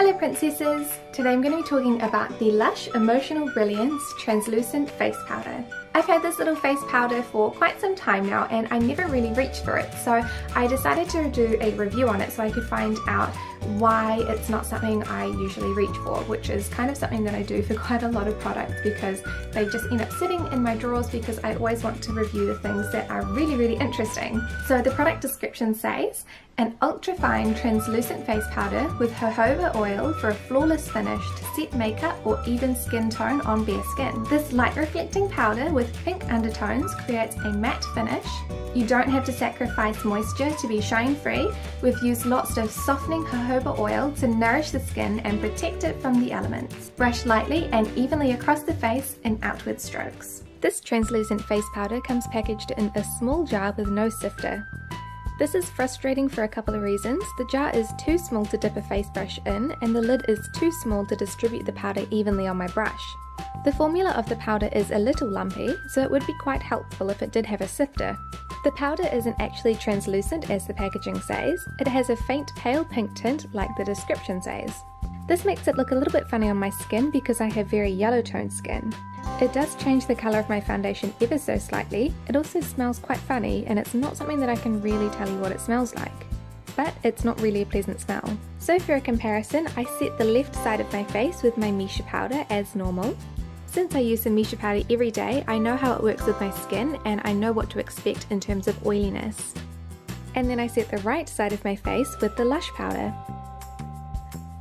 Hello princesses! Today I'm going to be talking about the LUSH Emotional Brilliance Translucent Face Powder. I've had this little face powder for quite some time now and I never really reached for it, so I decided to do a review on it so I could find out why it's not something I usually reach for, which is kind of something that I do for quite a lot of products because they just end up sitting in my drawers because I always want to review the things that are really interesting. So the product description says, an ultra-fine translucent face powder with jojoba oil for a flawless finish to set makeup or even skin tone on bare skin. This light reflecting powder with pink undertones creates a matte finish. You don't have to sacrifice moisture to be shine free. We've used lots of softening jojoba oil to nourish the skin and protect it from the elements. Brush lightly and evenly across the face in outward strokes. This translucent face powder comes packaged in a small jar with no sifter. This is frustrating for a couple of reasons. The jar is too small to dip a face brush in and the lid is too small to distribute the powder evenly on my brush. The formula of the powder is a little lumpy, so it would be quite helpful if it did have a sifter. The powder isn't actually translucent as the packaging says, it has a faint pale pink tint like the description says. This makes it look a little bit funny on my skin because I have very yellow toned skin. It does change the colour of my foundation ever so slightly. It also smells quite funny and it's not something that I can really tell you what it smells like. But it's not really a pleasant smell. So for a comparison, I set the left side of my face with my Missha powder as normal. Since I use the Missha powder every day, I know how it works with my skin and I know what to expect in terms of oiliness. And then I set the right side of my face with the LUSH powder.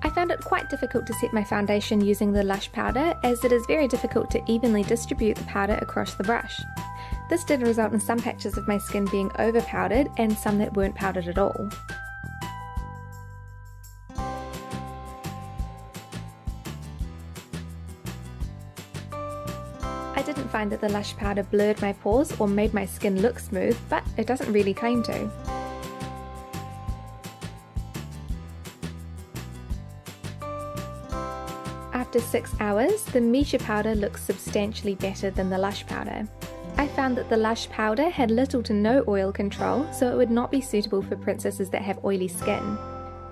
I found it quite difficult to set my foundation using the LUSH powder as it is very difficult to evenly distribute the powder across the brush. This did result in some patches of my skin being over powdered and some that weren't powdered at all. I didn't find that the LUSH powder blurred my pores or made my skin look smooth, but it doesn't really claim to. After 6 hours, the Missha powder looks substantially better than the LUSH powder. I found that the LUSH powder had little to no oil control, so it would not be suitable for princesses that have oily skin.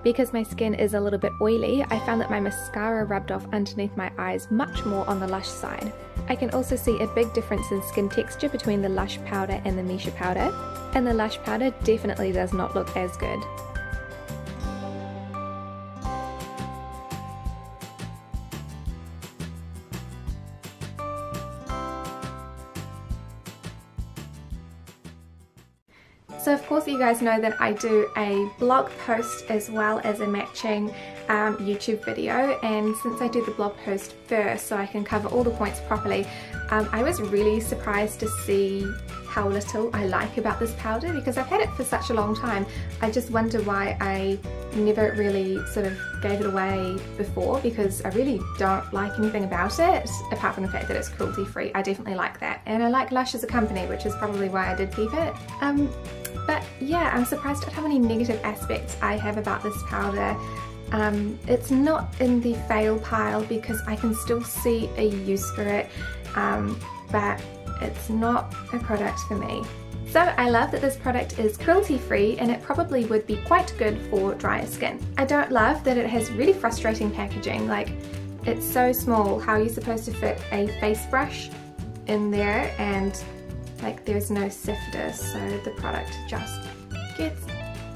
Because my skin is a little bit oily, I found that my mascara rubbed off underneath my eyes much more on the LUSH side. I can also see a big difference in skin texture between the LUSH powder and the Missha powder, and the LUSH powder definitely does not look as good. So of course you guys know that I do a blog post as well as a matching YouTube video, and since I do the blog post first so I can cover all the points properly, I was really surprised to see how little I like about this powder because I've had it for such a long time. I just wonder why I never really sort of gave it away before because I really don't like anything about it apart from the fact that it's cruelty free. I definitely like that, and I like LUSH as a company, which is probably why I did keep it. But yeah, I'm surprised at how many negative aspects I have about this powder. It's not in the fail pile because I can still see a use for it, but it's not a product for me. So I love that this product is cruelty free and it probably would be quite good for drier skin. I don't love that it has really frustrating packaging, like it's so small. How are you supposed to fit a face brush in there, and like there's no sifter, so the product just gets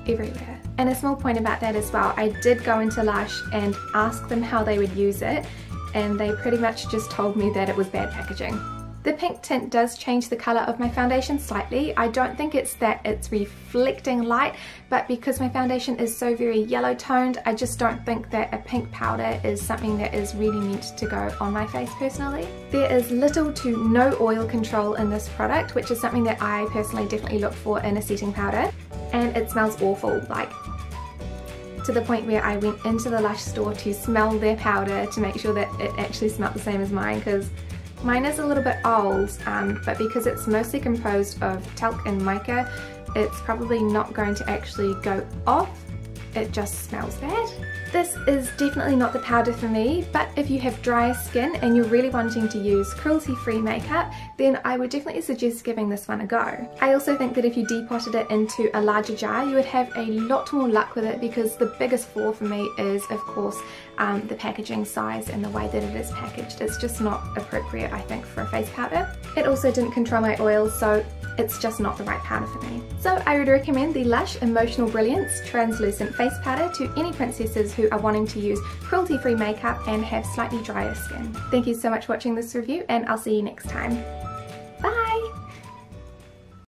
everywhere. And a small point about that as well, I did go into LUSH and ask them how they would use it, and they pretty much just told me that it was bad packaging. The pink tint does change the colour of my foundation slightly. I don't think it's that it's reflecting light, but because my foundation is so very yellow toned, I just don't think that a pink powder is something that is really meant to go on my face personally. There is little to no oil control in this product, which is something that I personally definitely look for in a setting powder, and it smells awful, like to the point where I went into the LUSH store to smell their powder to make sure that it actually smelled the same as mine, because mine is a little bit old, but because it's mostly composed of talc and mica, it's probably not going to actually go off. It just smells bad. This is definitely not the powder for me, but if you have drier skin and you're really wanting to use cruelty-free makeup, then I would definitely suggest giving this one a go. I also think that if you depotted it into a larger jar, you would have a lot more luck with it, because the biggest flaw for me is, of course, the packaging size and the way that it is packaged. It's just not appropriate, I think, for a face powder. It also didn't control my oils, so it's just not the right powder for me. So I would recommend the LUSH Emotional Brilliance Translucent Face Powder to any princesses who are wanting to use cruelty-free makeup and have slightly drier skin. Thank you so much for watching this review, and I'll see you next time.